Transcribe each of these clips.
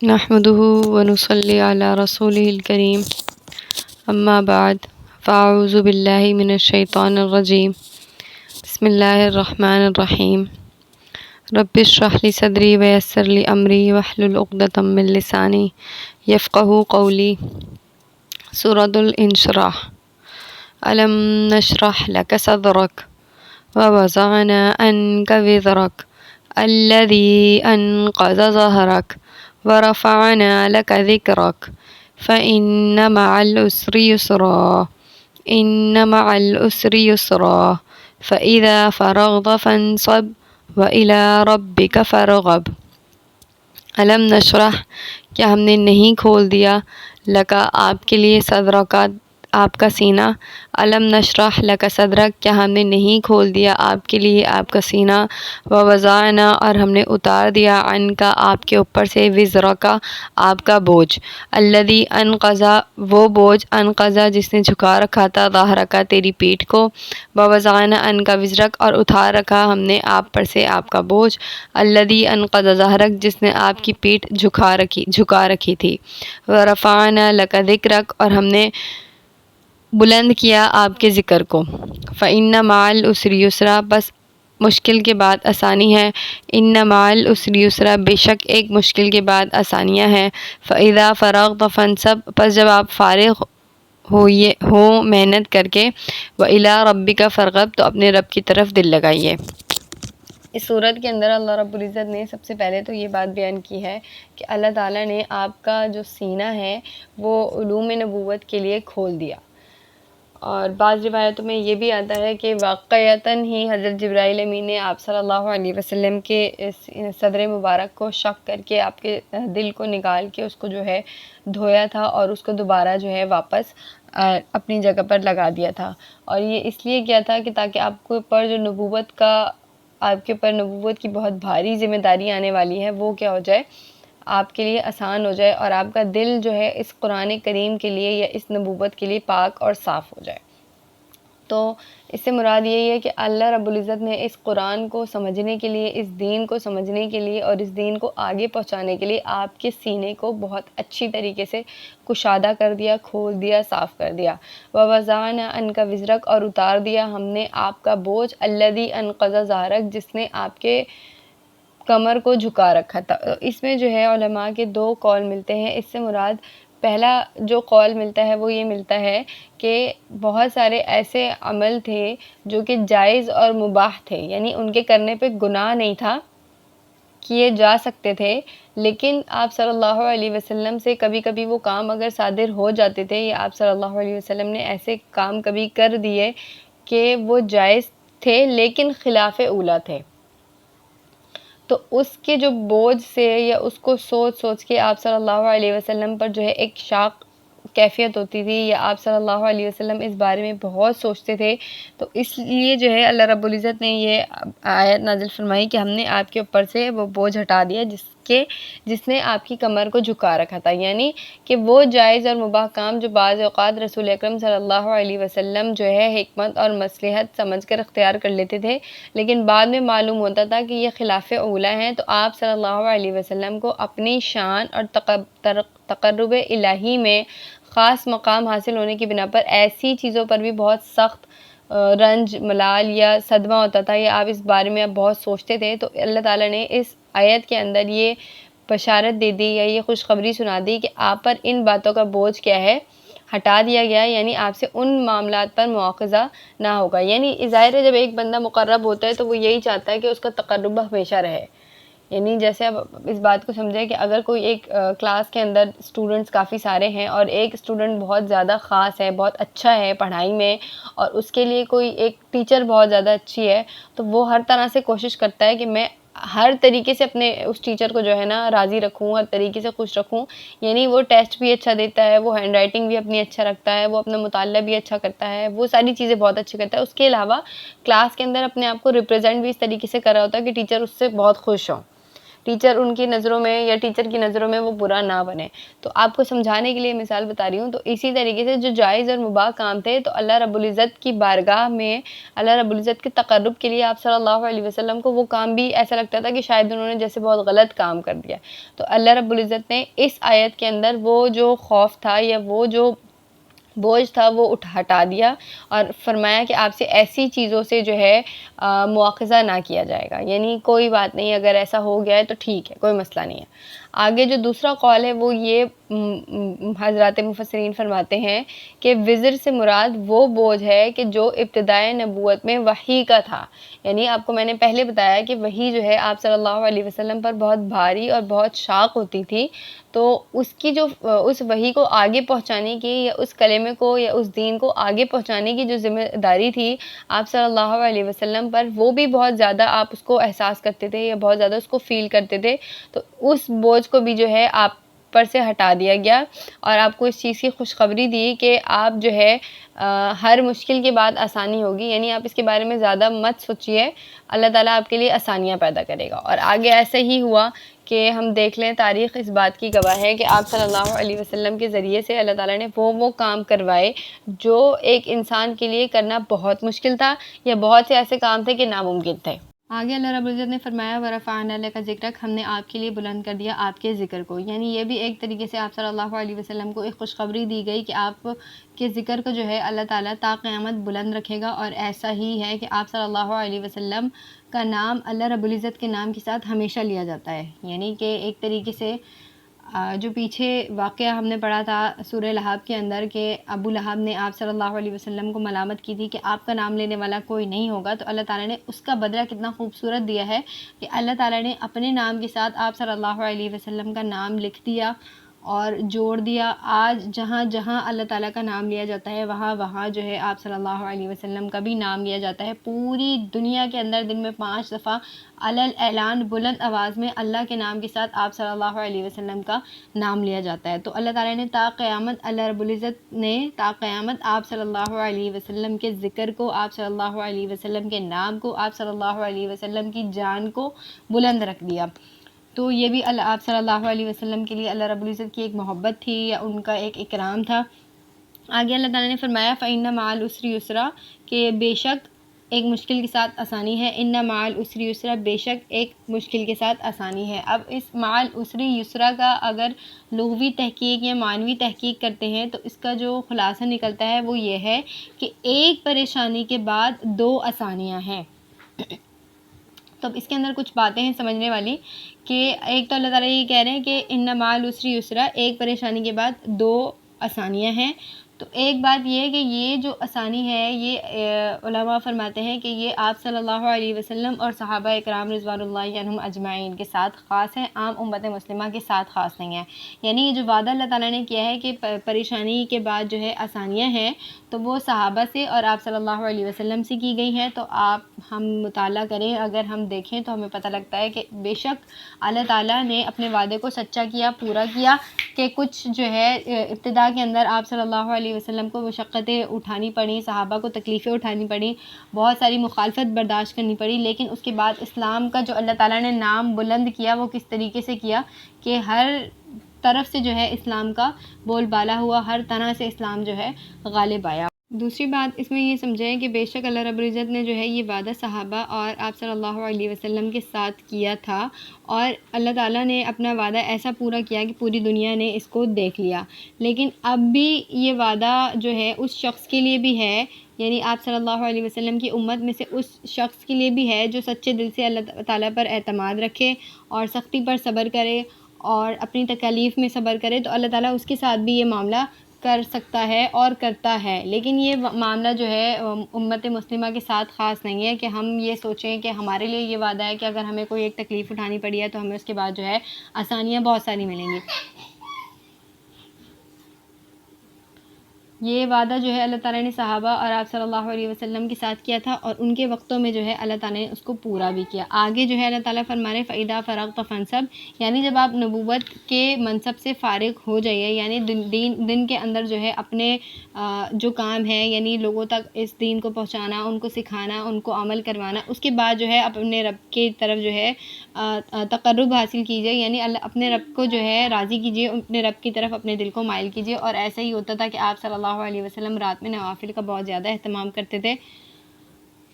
نحمده ونصلي على رسوله الكريم اما بعد فاعوذ باللہ من الشیطان الرجیم بسم اللہ الرحمن الرحیم رب اشرح لی صدری ویسر لی امری واحلل عقدۃ من لسانی یفقہوا قولی۔ سورۃ الانشراح۔ الم نشرح لک صدرک ووضعنا عنک وزرک الذی انقض ظہرک ورفعنا لک ذکرک فإن مع العسر یسرا إن مع العسر یسرا فإذا فرغت فانصب وإلى ربك فارغب۔ الم نشرح، کیا ہم نے نہیں کھول دیا، لکا آپ کے لیے، صدرکا آپ کا سینہ۔ الم نشرح لک صدرک، کیا ہم نے نہیں کھول دیا آپ کے لیے آپ کا سینہ۔ ووضعنا، اور ہم نے اتار دیا، عنکا آپ کے اوپر سے، وزرکا آپ کا بوجھ، الذی انقض وہ بوجھ، انقض جس نے جھکا رکھا تھا، ظہرکا تیری پیٹھ کو۔ ووضعنا عنکا وزرک، اور اتار رکھا ہم نے آپ پر سے آپ کا بوجھ، الذی انقض ظہرک جس نے آپ کی پیٹھ جھکا رکھی تھی۔ ورفعنا لک ذکرک، اور ہم نے بلند کیا آپ کے ذکر کو۔ فإن مع العسر یسرا، بس مشکل کے بعد آسانی ہے۔ ان مع العسر یسرا، بے شک ایک مشکل کے بعد آسانیاں ہیں۔ فإذا فرغت فانصب، پس جب آپ فارغ ہو محنت کر کے، وإلی ربک فارغب، تو اپنے رب کی طرف دل لگائیے۔ اس صورت کے اندر اللہ رب العزت نے سب سے پہلے تو یہ بات بیان کی ہے کہ اللہ تعالیٰ نے آپ کا جو سینہ ہے وہ علوم نبوت کے لیے کھول دیا۔ اور بعض روایتوں میں یہ بھی آتا ہے کہ واقعتاً ہی حضرت جبرائیل امین نے آپ صلی اللہ علیہ وسلم کے صدر مبارک کو شق کر کے آپ کے دل کو نکال کے اس کو جو ہے دھویا تھا، اور اس کو دوبارہ جو ہے واپس اپنی جگہ پر لگا دیا تھا۔ اور یہ اس لیے کیا تھا کہ تاکہ آپ کے اوپر جو آپ کے اوپر نبوت کی بہت بھاری ذمہ داری آنے والی ہے وہ کیا ہو جائے، آپ کے لیے آسان ہو جائے، اور آپ کا دل جو ہے اس قرآن کریم کے لیے یا اس نبوت کے لیے پاک اور صاف ہو جائے۔ تو اس سے مراد یہی ہے کہ اللہ رب العزت نے اس قرآن کو سمجھنے کے لیے، اس دین کو سمجھنے کے لیے اور اس دین کو آگے پہنچانے کے لیے آپ کے سینے کو بہت اچھی طریقے سے کشادہ کر دیا، کھول دیا، صاف کر دیا۔ ووضعنا عنک وزرک، اور اتار دیا ہم نے آپ کا بوجھ، الذی انقض ظہرک جس نے آپ کے کمر کو جھکا رکھا تھا۔ اس میں جو ہے علماء کے دو قول ملتے ہیں۔ اس سے مراد پہلا جو قول ملتا ہے وہ یہ ملتا ہے کہ بہت سارے ایسے عمل تھے جو کہ جائز اور مباح تھے، یعنی ان کے کرنے پہ گناہ نہیں تھا، کیے جا سکتے تھے، لیکن آپ صلی اللہ علیہ وسلم سے کبھی کبھی وہ کام اگر صادر ہو جاتے تھے، یا آپ صلی اللہ علیہ وسلم نے ایسے کام کبھی کر دیے کہ وہ جائز تھے لیکن خلاف اولیٰ تھے، تو اس کے جو بوجھ سے یا اس کو سوچ کے آپ صلی اللہ علیہ وسلم پر جو ہے ایک شاق کیفیت ہوتی تھی، یا آپ صلی اللہ علیہ وسلم اس بارے میں بہت سوچتے تھے، تو اس لیے جو ہے اللہ رب العزت نے یہ آیت نازل فرمائی کہ ہم نے آپ کے اوپر سے وہ بوجھ ہٹا دیا جس نے آپ کی کمر کو جھکا رکھا تھا، یعنی کہ وہ جائز اور مباح کام جو بعض اوقات رسول اکرم صلی اللہ علیہ وسلم جو ہے حکمت اور مصلحت سمجھ کر اختیار کر لیتے تھے، لیکن بعد میں معلوم ہوتا تھا کہ یہ خلاف اولیٰ ہیں، تو آپ صلی اللہ علیہ وسلم کو اپنی شان اور تقرب الہی میں خاص مقام حاصل ہونے کی بنا پر ایسی چیزوں پر بھی بہت سخت رنج، ملال یا صدمہ ہوتا تھا، یا آپ اس بارے میں بہت سوچتے تھے، تو اللہ تعالیٰ نے اس آیت کے اندر یہ بشارت دے دی یا یہ خوشخبری سنا دی کہ آپ پر ان باتوں کا بوجھ کیا ہے، ہٹا دیا گیا، یعنی آپ سے ان معاملات پر مواخذہ نہ ہوگا۔ یعنی ظاہر ہے جب ایک بندہ مقرب ہوتا ہے تو وہ یہی چاہتا ہے کہ اس کا تقرب ہمیشہ رہے، یعنی جیسے اب اس بات کو سمجھے کہ اگر کوئی ایک کلاس کے اندر اسٹوڈنٹس کافی سارے ہیں اور ایک اسٹوڈنٹ بہت زیادہ خاص ہے، بہت اچھا ہے پڑھائی میں، اور اس کے لیے کوئی ایک ٹیچر بہت زیادہ اچھی ہے، تو وہ ہر طرح سے کوشش کرتا ہے کہ میں ہر طریقے سے اپنے اس ٹیچر کو جو ہے نا راضی رکھوں، ہر طریقے سے خوش رکھوں، یعنی وہ ٹیسٹ بھی اچھا دیتا ہے، وہ ہینڈ رائٹنگ بھی اپنی اچھا رکھتا ہے، وہ اپنا مطالعہ بھی اچھا کرتا ہے، وہ ساری چیزیں بہت اچھی کرتا ہے، اس کے علاوہ کلاس کے اندر اپنے آپ کو ریپرزینٹ بھی اس طریقے سے کر رہا ہوتا ہے کہ ٹیچر اس سے بہت خوش ہوں۔ ٹیچر ان کی نظروں میں یا ٹیچر کی نظروں میں وہ برا نہ بنے. تو آپ کو سمجھانے کے لیے مثال بتا رہی ہوں. تو اسی طریقے سے جو جائز اور مباح کام تھے تو اللہ رب العزت کی بارگاہ میں اللہ رب العزت کے تقرب کے لیے آپ صلی اللہ علیہ وسلم کو وہ کام بھی ایسا لگتا تھا کہ شاید انہوں نے جیسے بہت غلط کام کر دیا. تو اللہ رب العزت نے اس آیت کے اندر وہ جو خوف تھا یا وہ جو بوجھ تھا وہ ہٹا دیا اور فرمایا کہ آپ سے ایسی چیزوں سے جو ہے مواخذہ نہ کیا جائے گا. یعنی کوئی بات نہیں، اگر ایسا ہو گیا ہے تو ٹھیک ہے، کوئی مسئلہ نہیں ہے. آگے جو دوسرا قول ہے وہ یہ حضرات مفسرین فرماتے ہیں کہ وزر سے مراد وہ بوجھ ہے کہ جو ابتدائے نبوت میں وحی کا تھا. یعنی آپ کو میں نے پہلے بتایا کہ وحی جو ہے آپ صلی اللہ علیہ وسلم پر بہت بھاری اور بہت شاق ہوتی تھی. تو اس کی جو اس وحی کو آگے پہنچانے کی یا اس کلمے کو یا اس دین کو آگے پہنچانے کی جو ذمہ داری تھی آپ صلی اللہ علیہ وسلم پر، وہ بھی بہت زیادہ آپ اس کو احساس کرتے تھے یا بہت زیادہ اس کو فیل کرتے تھے. تو اس بوجھ کو بھی جو ہے آپ پر سے ہٹا دیا گیا اور آپ کو اس چیز کی خوشخبری دی کہ آپ جو ہے ہر مشکل کے بعد آسانی ہوگی. یعنی آپ اس کے بارے میں زیادہ مت سوچیے، اللہ تعالیٰ آپ کے لیے آسانیاں پیدا کرے گا. اور آگے ایسا ہی ہوا کہ ہم دیکھ لیں، تاریخ اس بات کی گواہ ہے کہ آپ صلی اللہ علیہ وسلم کے ذریعے سے اللہ تعالیٰ نے وہ کام کروائے جو ایک انسان کے لیے کرنا بہت مشکل تھا یا بہت سے ایسے کام تھے کہ ناممکن تھے. آگے اللہ رب العزت نے فرمایا وَرَفَعْنَا لَكَ ذِكْرَكَ، ہم نے آپ کے لیے بلند کر دیا آپ کے ذکر کو. یعنی یہ بھی ایک طریقے سے آپ صلی اللہ علیہ وسلم کو ایک خوشخبری دی گئی کہ آپ کے ذکر کو جو ہے اللہ تعالیٰ تا قیامت بلند رکھے گا. اور ایسا ہی ہے کہ آپ صلی اللہ علیہ وسلم کا نام اللہ رب العزت کے نام کے ساتھ ہمیشہ لیا جاتا ہے. یعنی کہ ایک طریقے سے جو پیچھے واقعہ ہم نے پڑھا تھا سورہ لہب کے اندر کہ ابو لہب نے آپ صلی اللہ علیہ وسلم کو ملامت کی تھی کہ آپ کا نام لینے والا کوئی نہیں ہوگا، تو اللہ تعالیٰ نے اس کا بدلہ کتنا خوبصورت دیا ہے کہ اللہ تعالیٰ نے اپنے نام کے ساتھ آپ صلی اللہ علیہ وسلم کا نام لکھ دیا اور جوڑ دیا. آج جہاں جہاں اللہ تعالیٰ کا نام لیا جاتا ہے وہاں وہاں جو ہے آپ صلی اللہ علیہ وسلم کا بھی نام لیا جاتا ہے. پوری دنیا کے اندر دن میں 5 دفعہ علل اعلان بلند آواز میں اللہ کے نام کے ساتھ آپ صلی اللہ علیہ وسلم کا نام لیا جاتا ہے. تو اللہ تعالیٰ نے تا قیامت، اللہ رب العزت نے تا قیامت آپ صلی اللہ علیہ وسلم کے ذکر کو، آپ صلی اللہ علیہ وسلم کے نام کو، آپ صلی اللہ علیہ وسلم کی جان کو بلند رکھ دیا. تو یہ بھی آپ صلی اللہ علیہ وسلم کے لیے اللہ رب العزت کی ایک محبت تھی یا ان کا ایک اکرام تھا. آگے اللہ تعالیٰ نے فرمایا فَإِنَّ مَعَ الْعُسْرِ يُسْرًا، کہ بے شک ایک مشکل کے ساتھ آسانی ہے. ان مع العسر یسرا، بے شک ایک مشکل کے ساتھ آسانی ہے. اب اس مع العسر یسرا کا اگر لغوی تحقیق یا معنوی تحقیق کرتے ہیں تو اس کا جو خلاصہ نکلتا ہے وہ یہ ہے کہ ایک پریشانی کے بعد 2 آسانیاں ہیں. تو اب اس کے اندر کچھ باتیں ہیں سمجھنے والی کہ ایک تو اللہ تعالیٰ یہ کہہ رہے ہیں کہ ان مع العسر یسرا، ایک پریشانی کے بعد 2 آسانیاں ہیں. تو ایک بات یہ ہے کہ یہ جو آسانی ہے یہ علماء فرماتے ہیں کہ یہ آپ صلی اللہ علیہ وسلم اور صحابہ اکرام رضوان اللہ عنہم اجمعین کے ساتھ خاص ہے، عام امت مسلمہ کے ساتھ خاص نہیں ہے. یعنی یہ جو وعدہ اللہ تعالیٰ نے کیا ہے کہ پریشانی کے بعد جو ہے آسانیاں ہیں، تو وہ صحابہ سے اور آپ صلی اللہ علیہ وسلم سے کی گئی ہیں. تو ہم مطالعہ کریں، اگر ہم دیکھیں تو ہمیں پتہ لگتا ہے کہ بے شک اللہ تعالیٰ نے اپنے وعدے کو سچا کیا، پورا کیا. کہ کچھ جو ہے ابتدا کے اندر آپ صلی اللہ علیہ وسلم کو مشقتیں اٹھانی پڑیں، صحابہ کو تکلیفیں اٹھانی پڑیں، بہت ساری مخالفت برداشت کرنی پڑی، لیکن اس کے بعد اسلام کا جو اللہ تعالیٰ نے نام بلند کیا وہ کس طریقے سے کیا کہ ہر طرف سے جو ہے اسلام کا بول بالا ہوا، ہر طرح سے اسلام جو ہے غالب آیا. دوسری بات اس میں یہ سمجھیں کہ بے شک اللہ رب العزت نے جو ہے یہ وعدہ صحابہ اور آپ صلی اللہ علیہ وسلم کے ساتھ کیا تھا، اور اللہ تعالیٰ نے اپنا وعدہ ایسا پورا کیا کہ پوری دنیا نے اس کو دیکھ لیا. لیکن اب بھی یہ وعدہ جو ہے اس شخص کے لیے بھی ہے، یعنی آپ صلی اللہ علیہ وسلم کی امت میں سے اس شخص کے لیے بھی ہے جو سچے دل سے اللہ تعالیٰ پر اعتماد رکھے اور سختی پر صبر کرے اور اپنی تکالیف میں صبر کرے. تو اللہ تعالیٰ اس کے ساتھ بھی یہ معاملہ کر سکتا ہے اور کرتا ہے. لیکن یہ معاملہ جو ہے امت مسلمہ کے ساتھ خاص نہیں ہے کہ ہم یہ سوچیں کہ ہمارے لیے یہ وعدہ ہے کہ اگر ہمیں کوئی ایک تکلیف اٹھانی پڑی ہے تو ہمیں اس کے بعد جو ہے آسانیاں بہت ساری ملیں گی. یہ وعدہ جو ہے اللہ تعالیٰ نے صحابہ اور آپ صلی اللہ علیہ وسلم کے ساتھ کیا تھا، اور ان کے وقتوں میں جو ہے اللہ تعالیٰ نے اس کو پورا بھی کیا۔ آگے جو ہے اللہ تعالیٰ فرما رہے فَإِذَا فَرَغْتَ فَانْصَبْ، یعنی جب آپ نبوت کے منصب سے فارغ ہو جائیے، یعنی دین کے اندر جو ہے اپنے جو کام ہے، یعنی لوگوں تک اس دین کو پہنچانا، ان کو سکھانا، ان کو عمل کروانا، اس کے بعد جو ہے اپنے رب کی طرف جو ہے تقرب حاصل کیجیے، یعنی اپنے رب کو جو ہے راضی کیجیے، اپنے رب کی طرف اپنے دل کو مائل کیجیے۔ اور ایسا ہی ہوتا تھا کہ آپ صلی اللہ علیہ وسلم رات میں نوافل کا بہت زیادہ اہتمام کرتے تھے۔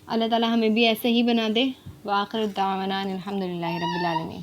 اللہ تعالیٰ ہمیں بھی ایسے ہی بنا دے۔ وآخر دعوانا الحمد للہ رب العالمین۔